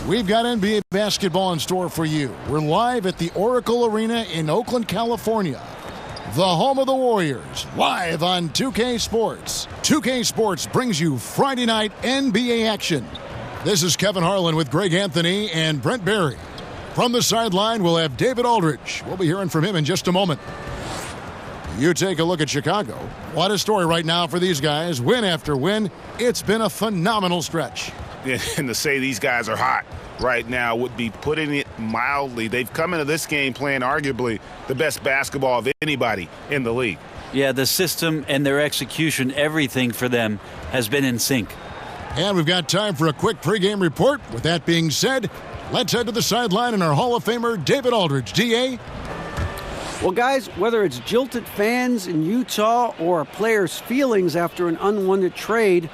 We've got NBA basketball in store for you. We're live at the Oracle Arena in Oakland, California. The home of the Warriors, live on 2K Sports. 2K Sports brings you Friday night NBA action. This is Kevin Harlan with Greg Anthony and Brent Barry. From the sideline, we'll have David Aldridge. We'll be hearing from him in just a moment. You take a look at Chicago. What a story right now for these guys. Win after win. It's been a phenomenal stretch. And to say these guys are hot right now would be putting it mildly. They've come into this game playing arguably the best basketball of anybody in the league. Yeah, the system and their execution, everything for them has been in sync. And we've got time for a quick pregame report. With that being said, let's head to the sideline and our Hall of Famer, David Aldridge. DA? Well, guys, whether it's jilted fans in Utah or a player's feelings after an unwanted trade,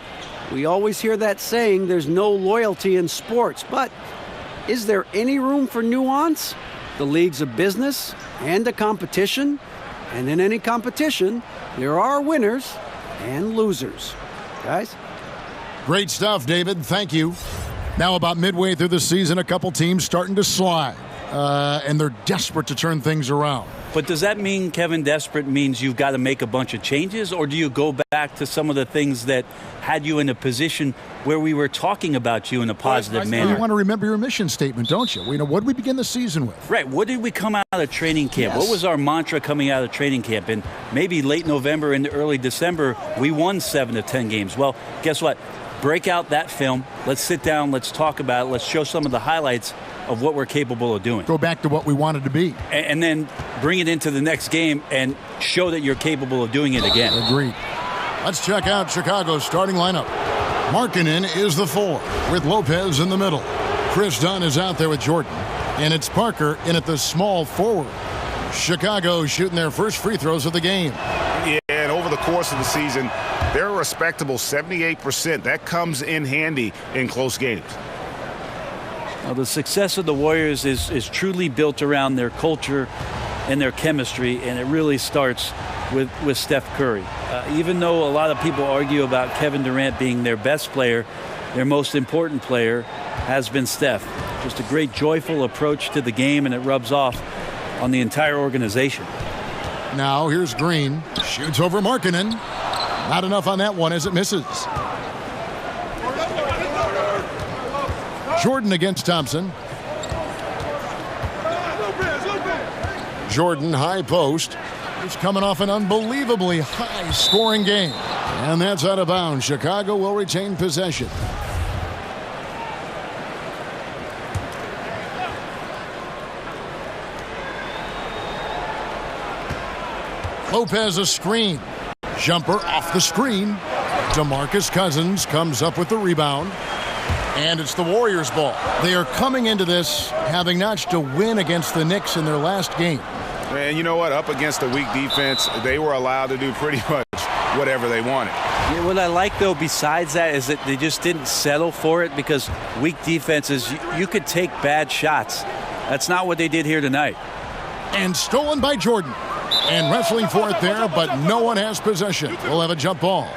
we always hear that saying, there's no loyalty in sports. But is there any room for nuance? The league's a business and a competition. And in any competition, there are winners and losers. Guys? Great stuff, David. Thank you. Now, about midway through the season, a couple teams starting to slide. And they're desperate to turn things around. But does that mean, Kevin, desperate means you've got to make a bunch of changes? Or do you go back to some of the things that had you in a position where we were talking about you in a positive manner? You want to remember your mission statement, don't you? What did we begin the season with? Right. What did we come out of training camp? Yes. What was our mantra coming out of training camp? And maybe late November into early December, we won 7 of 10 games. Well, guess what? Break out that film. Let's sit down. Let's talk about it. Let's show some of the highlights of what we're capable of doing. Go back to what we wanted to be. And then bring it into the next game and show that you're capable of doing it again. Agreed. Let's check out Chicago's starting lineup. Markkanen is the 4 with Lopez in the middle. Chris Dunn is out there with Jordan. And it's Parker in at the small forward. Chicago shooting their first free throws of the game. Yeah, and over the course of the season, they're a respectable 78%. That comes in handy in close games. Now, the success of the Warriors is truly built around their culture and their chemistry, and it really starts with Steph Curry. Even though a lot of people argue about Kevin Durant being their best player, their most important player has been Steph. Just a great, joyful approach to the game, and it rubs off on the entire organization. Now here's Green. Shoots over Markkanen. Not enough on that one as it misses. Jordan against Thompson. Jordan, high post. He's coming off an unbelievably high-scoring game. And that's out of bounds. Chicago will retain possession. Lopez a screen. Jumper off the screen. DeMarcus Cousins comes up with the rebound. And it's the Warriors' ball. They are coming into this having notched to win against the Knicks in their last game. And you know what? Up against a weak defense, they were allowed to do pretty much whatever they wanted. Yeah, what I like, though, besides that, is that they just didn't settle for it, because weak defenses, you could take bad shots. That's not what they did here tonight. And stolen by Jordan. And wrestling for it there, but no one has possession. We'll have a jump ball.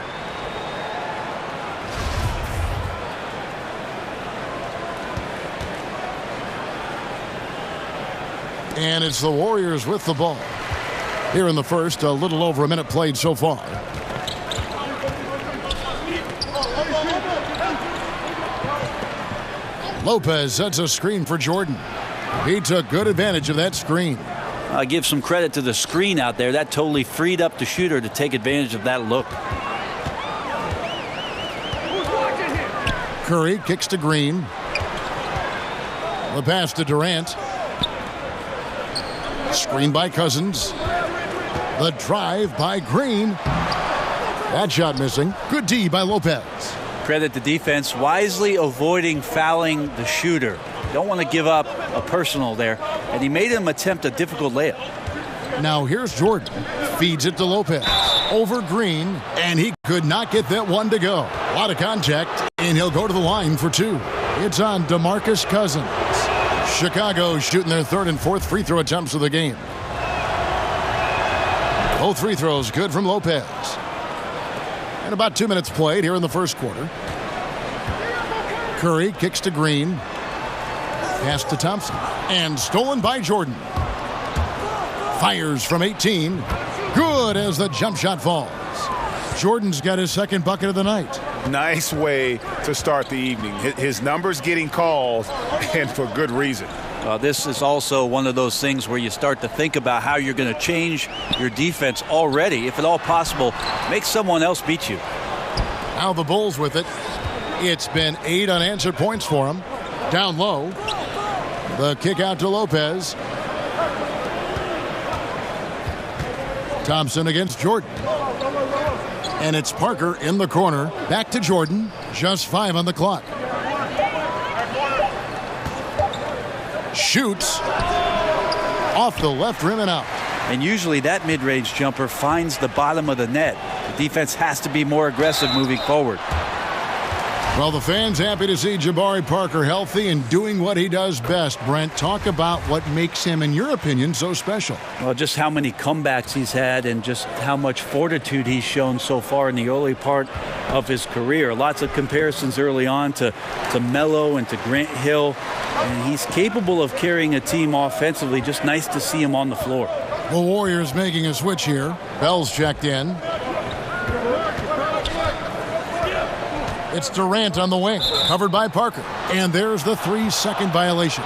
And it's the Warriors with the ball. Here in the first, a little over a minute played so far. Lopez sets a screen for Jordan. He took good advantage of that screen. I give some credit to the screen out there. That totally freed up the shooter to take advantage of that look. Curry kicks to Green. The pass to Durant. Screen by Cousins. The drive by Green. That shot missing. Good D by Lopez. Credit the defense, wisely avoiding fouling the shooter. Don't want to give up a personal there. And he made him attempt a difficult layup. Now here's Jordan. Feeds it to Lopez. Over Green. And he could not get that one to go. A lot of contact. And he'll go to the line for 2. It's on DeMarcus Cousins. Chicago shooting their 3rd and 4th free throw attempts of the game. Both free throws good from Lopez. And about 2 minutes played here in the first quarter. Curry kicks to Green. Pass to Thompson. And stolen by Jordan. Fires from 18. Good as the jump shot falls. Jordan's got his second bucket of the night. Nice way to start the evening. His numbers getting called, and for good reason. This is also one of those things where you start to think about how you're going to change your defense already. If at all possible, make someone else beat you. Now the Bulls with it. It's been 8 unanswered points for him. Down low. The kick out to Lopez. Thompson against Jordan. And it's Parker in the corner. Back to Jordan. Just 5 on the clock. Shoots. Off the left rim and out. And usually that mid-range jumper finds the bottom of the net. The defense has to be more aggressive moving forward. Well, the fans happy to see Jabari Parker healthy and doing what he does best. Brent, talk about what makes him, in your opinion, so special. Well, just how many comebacks he's had and just how much fortitude he's shown so far in the early part of his career. Lots of comparisons early on to Melo and to Grant Hill. And he's capable of carrying a team offensively. Just nice to see him on the floor. The Warriors making a switch here. Bell's checked in. It's Durant on the wing, covered by Parker. And there's the 3-second violation.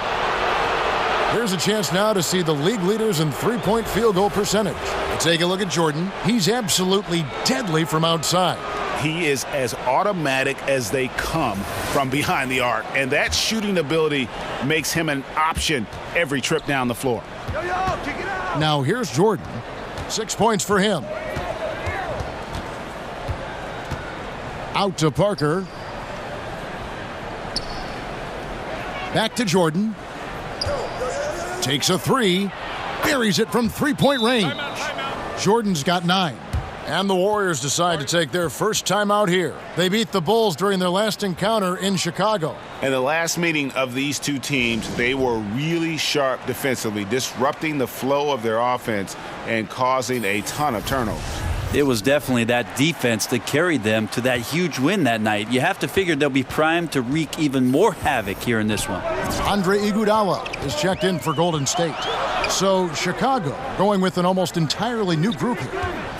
Here's a chance now to see the league leaders in three-point field goal percentage. Take a look at Jordan. He's absolutely deadly from outside. He is as automatic as they come from behind the arc. And that shooting ability makes him an option every trip down the floor. Now here's Jordan. 6 points for him. Out to Parker. Back to Jordan. Takes a 3. Buries it from three-point range. Jordan's got 9. And the Warriors decide to take their first time out here. They beat the Bulls during their last encounter in Chicago. In the last meeting of these two teams, they were really sharp defensively, disrupting the flow of their offense and causing a ton of turnovers. It was definitely that defense that carried them to that huge win that night. You have to figure they'll be primed to wreak even more havoc here in this one. Andre Iguodala is checked in for Golden State. So Chicago going with an almost entirely new group here.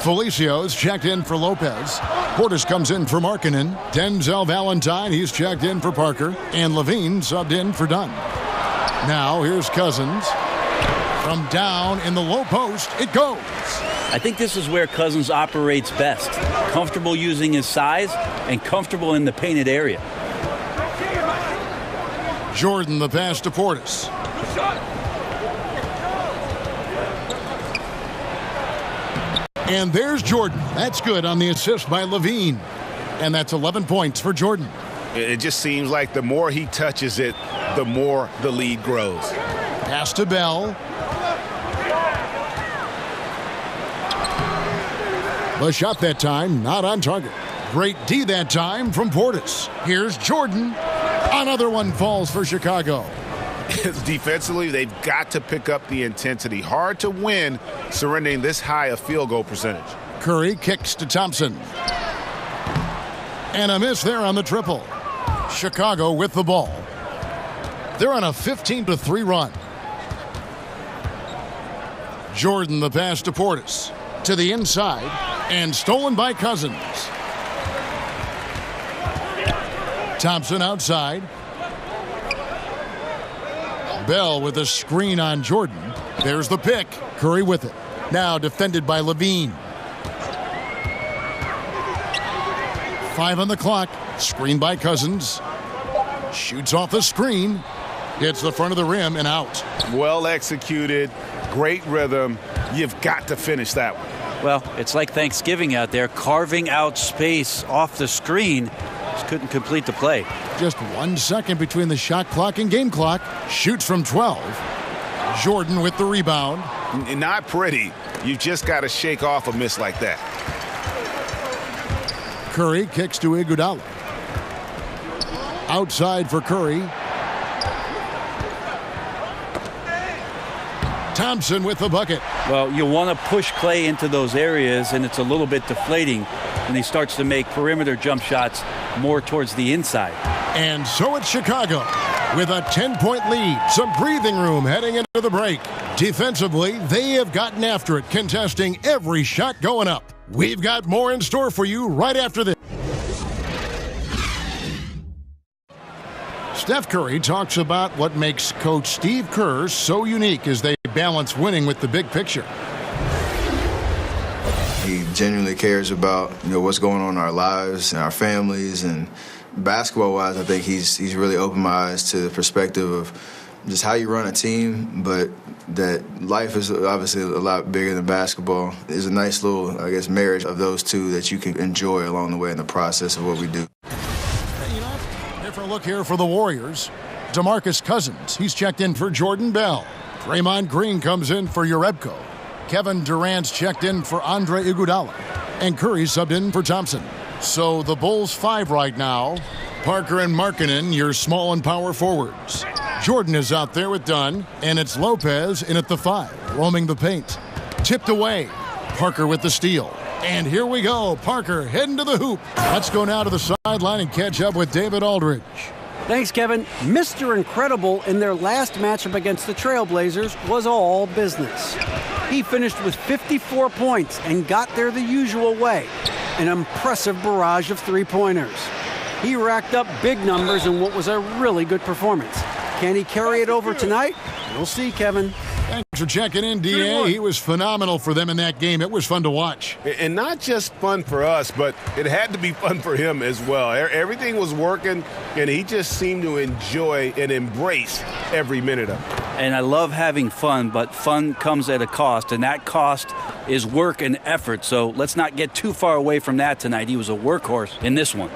Felicia's checked in for Lopez. Portis comes in for Markkanen. Denzel Valentine, he's checked in for Parker. And Levine subbed in for Dunn. Now here's Cousins. From down in the low post, it goes. I think this is where Cousins operates best. Comfortable using his size and comfortable in the painted area. Jordan the pass to Portis. And there's Jordan. That's good on the assist by Levine. And that's 11 points for Jordan. It just seems like the more he touches it, the more the lead grows. Pass to Bell. The shot that time, not on target. Great D that time from Portis. Here's Jordan. Another one falls for Chicago. Defensively, they've got to pick up the intensity. Hard to win surrendering this high a field goal percentage. Curry kicks to Thompson. And a miss there on the triple. Chicago with the ball. They're on a 15-3 run. Jordan the pass to Portis. To the inside. And stolen by Cousins. Thompson outside. Bell with a screen on Jordan. There's the pick. Curry with it. Now defended by Levine. 5 on the clock. Screen by Cousins. Shoots off the screen. Hits the front of the rim and out. Well executed. Great rhythm. You've got to finish that one. Well, it's like Thanksgiving out there, carving out space off the screen. Just couldn't complete the play. Just 1 second between the shot clock and game clock. Shoots from 12. Jordan with the rebound. Not pretty. You've just got to shake off a miss like that. Curry kicks to Iguodala. Outside for Curry. Thompson with the bucket. Well, you want to push Clay into those areas, and it's a little bit deflating when he starts to make perimeter jump shots more towards the inside. And so it's Chicago. with a 10-point lead. Some breathing room heading into the break. Defensively, they have gotten after it, contesting every shot going up. We've got more in store for you right after this. Steph Curry talks about what makes Coach Steve Kerr so unique as they balance winning with the big picture. He genuinely cares about what's going on in our lives and our families, and basketball-wise, I think he's really opened my eyes to the perspective of just how you run a team, but that life is obviously a lot bigger than basketball. There's a nice little, I guess, marriage of those two that you can enjoy along the way in the process of what we do. Different look here for the Warriors. DeMarcus Cousins, he's checked in for Jordan Bell. Draymond Green comes in for Jerebko. Kevin Durant's checked in for Andre Iguodala. And Curry subbed in for Thompson. So the Bulls 5 right now. Parker and Markkanen, your small and power forwards. Jordan is out there with Dunn, and it's Lopez in at the 5, roaming the paint. Tipped away. Parker with the steal. And here we go. Parker heading to the hoop. Let's go now to the sideline and catch up with David Aldridge. Thanks, Kevin. Mr. Incredible in their last matchup against the Trailblazers was all business. He finished with 54 points and got there the usual way. An impressive barrage of three-pointers. He racked up big numbers in what was a really good performance. Can he carry it over tonight? We'll see, Kevin. Thanks for checking in, D.A. He was phenomenal for them in that game. It was fun to watch. And not just fun for us, but it had to be fun for him as well. Everything was working, and he just seemed to enjoy and embrace every minute of it. And I love having fun, but fun comes at a cost, and that cost is work and effort. So let's not get too far away from that tonight. He was a workhorse in this one.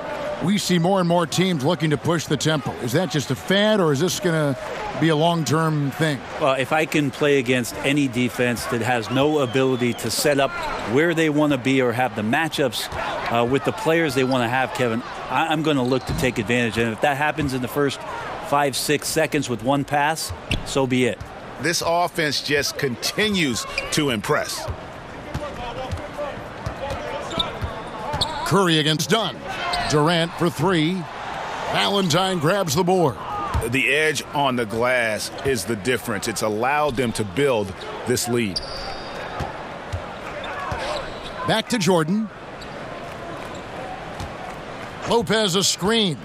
We see more and more teams looking to push the tempo. Is that just a fad, or is this going to be a long-term thing? Well, if I can play against any defense that has no ability to set up where they want to be or have the matchups with the players they want to have, Kevin, I'm going to look to take advantage. And if that happens in the first 5-6 seconds with one pass, so be it. This offense just continues to impress. Curry against Dunn. Durant for 3. Valentine grabs the board. The edge on the glass is the difference. It's allowed them to build this lead. Back to Jordan. Lopez a screen.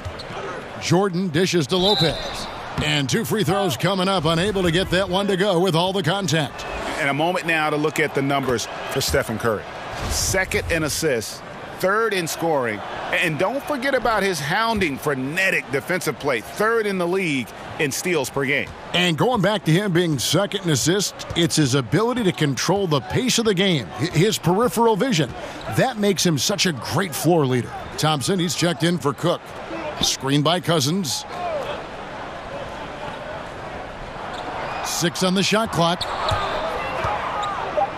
Jordan dishes to Lopez. And 2 free throws coming up, unable to get that one to go with all the contact. And a moment now to look at the numbers for Stephen Curry. 2nd in assists, 3rd in scoring, and don't forget about his hounding, frenetic defensive play. 3rd in the league in steals per game. And going back to him being 2nd in assists, it's his ability to control the pace of the game, his peripheral vision. That makes him such a great floor leader. Thompson, he's checked in for Cook. Screen by Cousins. 6 on the shot clock.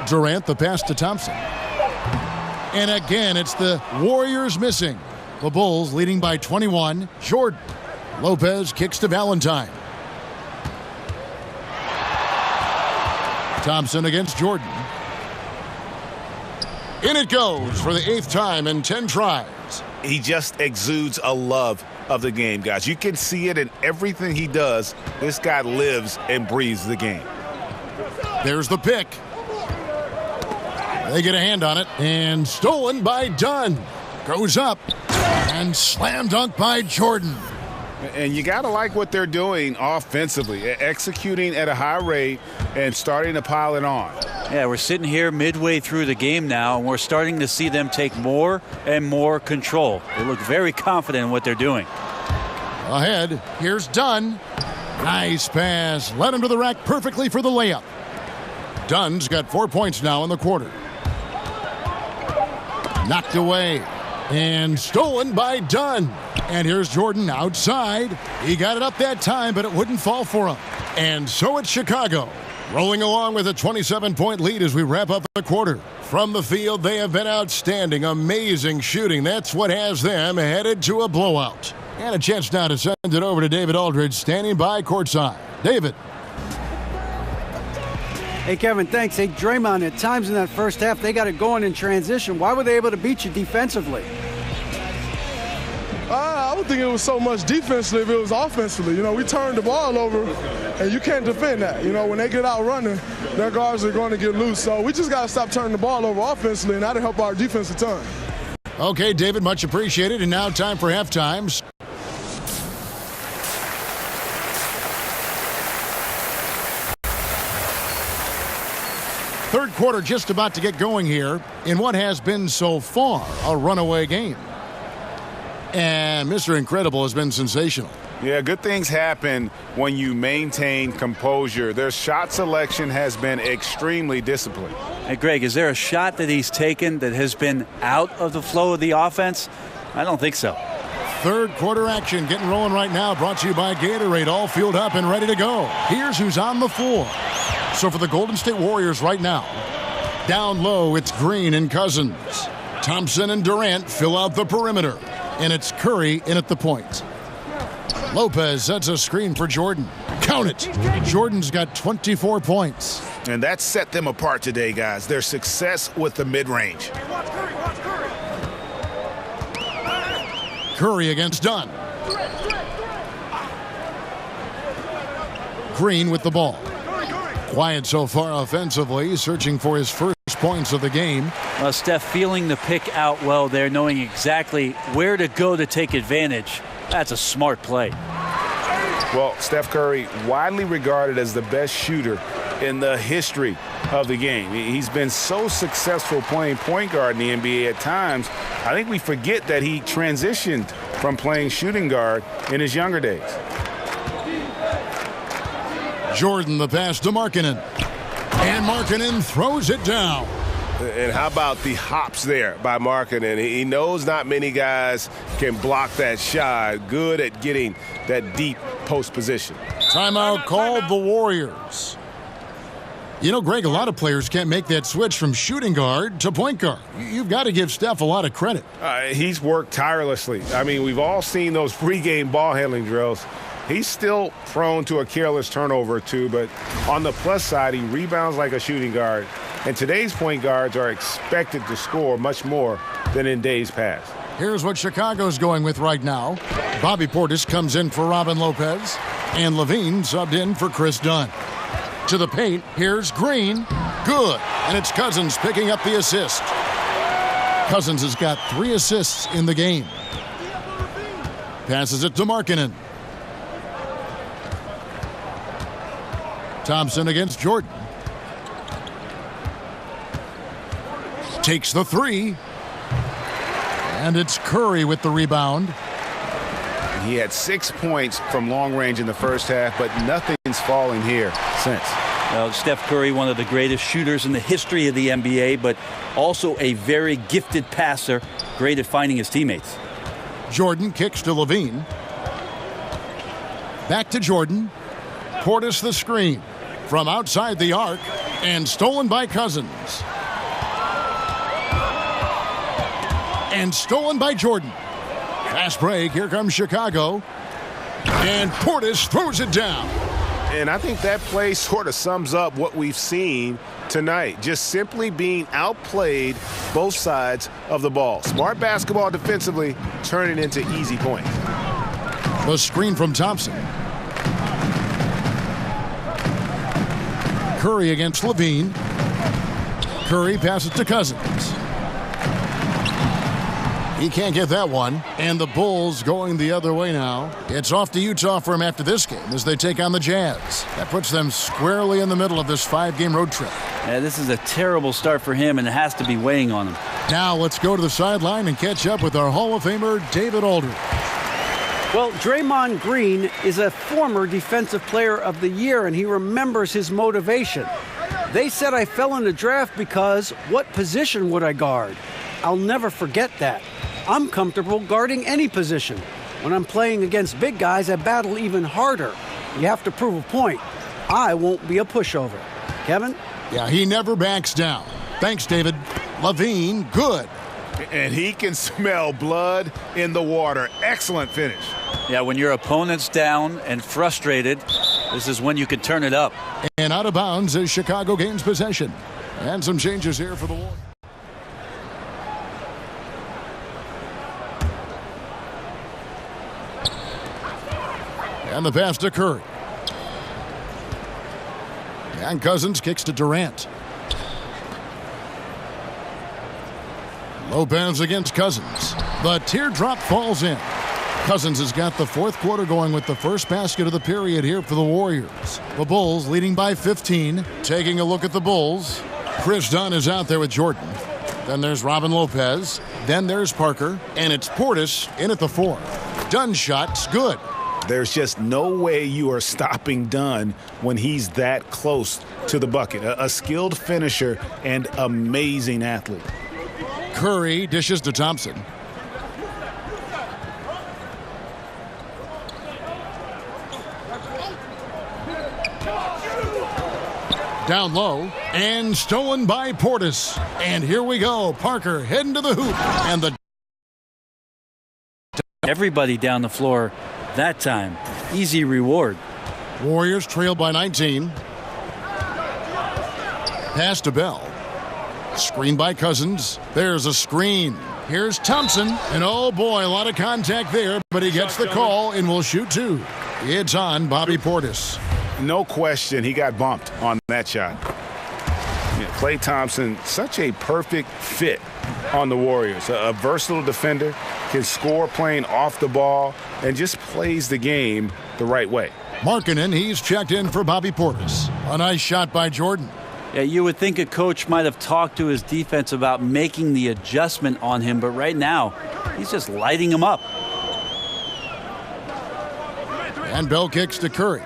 Durant, the pass to Thompson. And again, it's the Warriors missing. The Bulls leading by 21. Jordan. Lopez kicks to Valentine. Thompson against Jordan. In it goes for the 8th time in 10 tries. He just exudes a love of the game, guys. You can see it in everything he does. This guy lives and breathes the game. There's the pick. They get a hand on it, and stolen by Dunn. Goes up, and slam dunk by Jordan. And you got to like what they're doing offensively, executing at a high rate and starting to pile it on. Yeah, we're sitting here midway through the game now, and we're starting to see them take more and more control. They look very confident in what they're doing. Ahead, here's Dunn. Nice pass. Led him to the rack perfectly for the layup. Dunn's got 4 points now in the quarter. Knocked away and stolen by Dunn. And here's Jordan outside. He got it up that time, but it wouldn't fall for him. And so it's Chicago, rolling along with a 27-point lead as we wrap up the quarter. From the field, they have been outstanding, amazing shooting. That's what has them headed to a blowout. And a chance now to send it over to David Aldridge, standing by courtside. David. Hey, Kevin, thanks. Hey, Draymond, at times in that first half, they got it going in transition. Why were they able to beat you defensively? I don't think it was so much defensively if it was offensively. You know, we turned the ball over, and you can't defend that. You know, when they get out running, their guards are going to get loose. So we just got to stop turning the ball over offensively, and that'll help our defense a ton. Okay, David, much appreciated. And now time for halftime. Third quarter just about to get going here in what has been so far a runaway game. And Mr. Incredible has been sensational. Yeah, good things happen when you maintain composure. Their shot selection has been extremely disciplined. Hey, Greg, is there a shot that he's taken that has been out of the flow of the offense? I don't think so. Third quarter action getting rolling right now, brought to you by Gatorade, all fueled up and ready to go. Here's who's on the floor. So for the Golden State Warriors right now, down low, it's Green and Cousins. Thompson and Durant fill out the perimeter. And it's Curry in at the point. Lopez sets a screen for Jordan. Count it. Jordan's got 24 points. And that set them apart today, guys. Their success with the mid-range. Curry against Dunn. Green with the ball. Quiet so far offensively, searching for his first points of the game. Steph feeling the pick out well there, knowing exactly where to go to take advantage. That's a smart play. Well, Steph Curry, widely regarded as the best shooter in the history of the game. He's been so successful playing point guard in the NBA at times. I think we forget that he transitioned from playing shooting guard in his younger days. Jordan the pass to Markkanen. And Markkanen throws it down. And how about the hops there by Markkanen? He knows not many guys can block that shot. Good at getting that deep post position. Timeout called the Warriors. You know, Greg, a lot of players can't make that switch from shooting guard to point guard. You've got to give Steph a lot of credit. He's worked tirelessly. I mean, we've all seen those pregame ball handling drills. He's still prone to a careless turnover or two, but on the plus side, he rebounds like a shooting guard. And today's point guards are expected to score much more than in days past. Here's what Chicago's going with right now. Bobby Portis comes in for Robin Lopez, and Levine subbed in for Chris Dunn. To the paint, here's Green. Good. And it's Cousins picking up the assist. Cousins has got 3 assists in the game. Passes it to Markkanen. Thompson against Jordan. Takes the 3. And it's Curry with the rebound. He had 6 points from long range in the first half, but nothing's falling here since. Steph Curry, one of the greatest shooters in the history of the NBA, but also a very gifted passer, great at finding his teammates. Jordan kicks to Levine. Back to Jordan. Portis the screen from outside the arc and stolen by Cousins. And stolen by Jordan. Fast break. Here comes Chicago. And Portis throws it down. And I think that play sort of sums up what we've seen tonight. Just simply being outplayed both sides of the ball. Smart basketball defensively, turning into easy points. The screen from Thompson. Curry against Levine. Curry passes to Cousins. He can't get that one. And the Bulls going the other way now. It's off to Utah for him after this game as they take on the Jazz. That puts them squarely in the middle of this 5-game road trip. Yeah, this is a terrible start for him, and it has to be weighing on him. Now let's go to the sideline and catch up with our Hall of Famer, David Aldridge. Well, Draymond Green is a former Defensive Player of the Year, and he remembers his motivation. They said I fell in the draft because what position would I guard? I'll never forget that. I'm comfortable guarding any position. When I'm playing against big guys, I battle even harder. You have to prove a point. I won't be a pushover. Kevin? Yeah, he never backs down. Thanks, David. Levine, good. And he can smell blood in the water. Excellent finish. Yeah, when your opponent's down and frustrated, this is when you can turn it up. And out of bounds as Chicago gains possession. And some changes here for the Warriors. And the pass to Curry. And Cousins kicks to Durant. Lopez against Cousins. The teardrop falls in. Cousins has got the fourth quarter going with the first basket of the period here for the Warriors. The Bulls leading by 15. Taking a look at the Bulls. Chris Dunn is out there with Jordan. Then there's Robin Lopez. Then there's Parker. And it's Portis in at the 4. Dunn's shot's good. There's just no way you are stopping Dunn when he's that close to the bucket. A skilled finisher and amazing athlete. Curry dishes to Thompson. Down low and stolen by Portis. And here we go. Parker heading to the hoop. And the everybody down the floor that time. Easy reward. Warriors trail by 19. Pass to Bell. Screen by Cousins. There's a screen. Here's Thompson. And oh boy, a lot of contact there, but he gets the call and will shoot 2. It's on Bobby Portis. No question he got bumped on that shot. Klay Thompson, such a perfect fit on the Warriors. A versatile defender, can score playing off the ball, and just plays the game the right way. Markkanen, he's checked in for Bobby Portis. A nice shot by Jordan. Yeah, you would think a coach might have talked to his defense about making the adjustment on him, but right now, he's just lighting him up. And Bell kicks to Curry.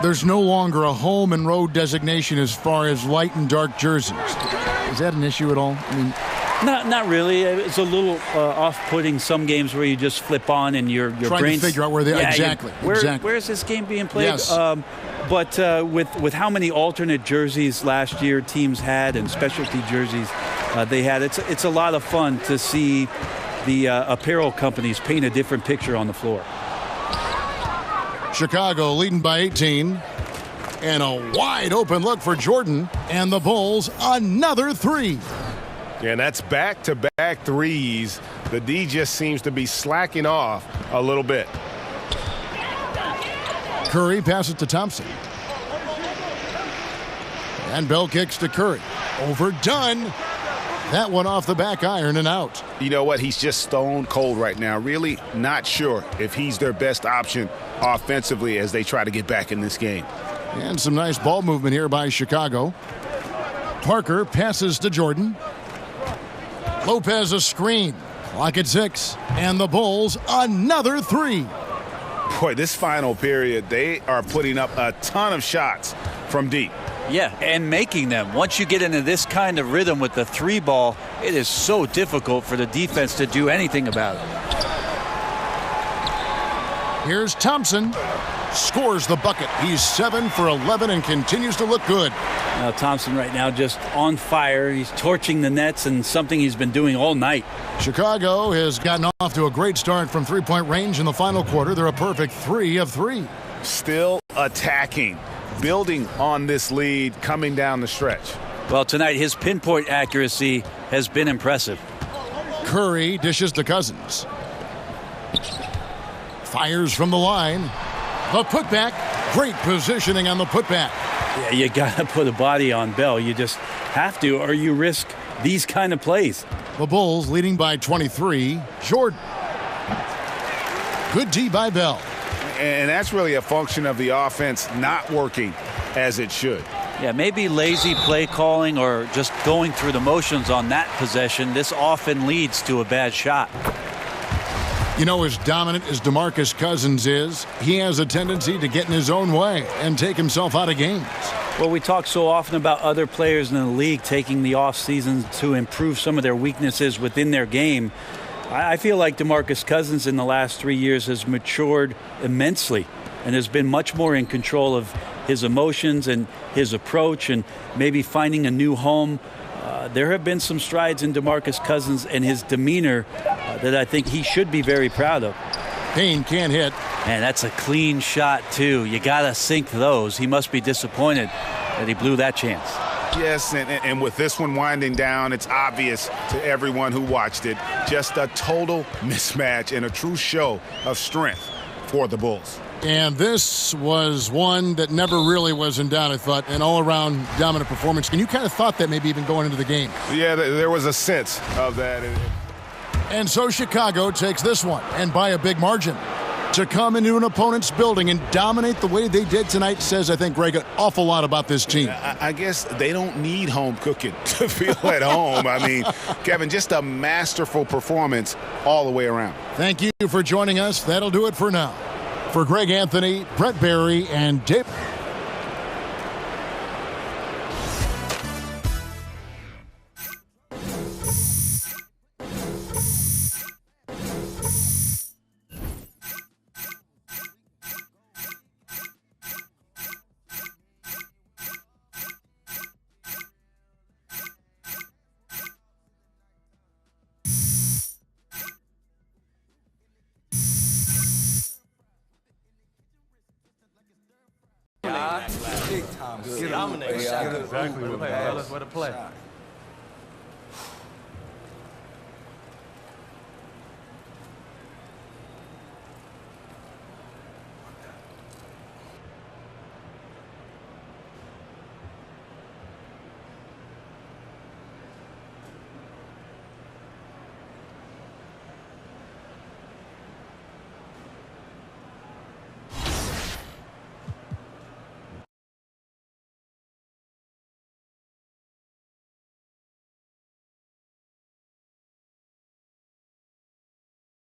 There's no longer a home and road designation as far as light and dark jerseys. Is that an issue at all? I mean, not really. It's a little off-putting some games where you just flip on and your trying brain's to figure out where they exactly. Where is this game being played? Yes. But with how many alternate jerseys last year teams had and specialty jerseys they had, it's a lot of fun to see the apparel companies paint a different picture on the floor. Chicago leading by 18. And a wide open look for Jordan. And the Bulls another 3. And that's back-to-back threes. The D just seems to be slacking off a little bit. Curry passes to Thompson. And Bell kicks to Curry. Overdone. That one off the back iron and out. You know what? He's just stone cold right now. Really not sure if he's their best option offensively as they try to get back in this game. And some nice ball movement here by Chicago. Parker passes to Jordan. Lopez a screen. Clock at 6. And the Bulls another 3. Boy, this final period, they are putting up a ton of shots from deep. Yeah, and making them. Once you get into this kind of rhythm with the 3 ball, it is so difficult for the defense to do anything about it. Here's Thompson. Scores the bucket. He's 7 for 11 and continues to look good. Now Thompson right now just on fire. He's torching the nets and something he's been doing all night. Chicago has gotten off to a great start from three-point range in the final quarter. They're a perfect 3 of 3. Still attacking, building on this lead coming down the stretch. Well, tonight his pinpoint accuracy has been impressive. Curry dishes to Cousins. Fires from the line. The putback. Great positioning on the putback. Yeah, you got to put a body on Bell. You just have to, or you risk these kind of plays. The Bulls leading by 23. Jordan. Good D by Bell. And that's really a function of the offense not working as it should. Yeah, maybe lazy play calling or just going through the motions on that possession. This often leads to a bad shot. You know, as dominant as DeMarcus Cousins is, he has a tendency to get in his own way and take himself out of games. Well, we talk so often about other players in the league taking the offseason to improve some of their weaknesses within their game. I feel like DeMarcus Cousins in the last 3 years has matured immensely and has been much more in control of his emotions and his approach and maybe finding a new home. There have been some strides in DeMarcus Cousins and his demeanor that I think he should be very proud of. Payne can't hit. Man, that's a clean shot, too. You got to sink those. He must be disappointed that he blew that chance. Yes, and with this one winding down, it's obvious to everyone who watched it. Just a total mismatch and a true show of strength for the Bulls. And this was one that never really was in doubt, I thought, an all-around dominant performance. And you kind of thought that maybe even going into the game. Yeah, there was a sense of that. And so Chicago takes this one, and by a big margin. To come into an opponent's building and dominate the way they did tonight says, I think, Greg, an awful lot about this team. I guess they don't need home cooking to feel at home. I mean, Kevin, just a masterful performance all the way around. Thank you for joining us. That'll do it for now. For Greg Anthony, Brett Barry, and Dave. Big time. Dominating. Exactly what the play.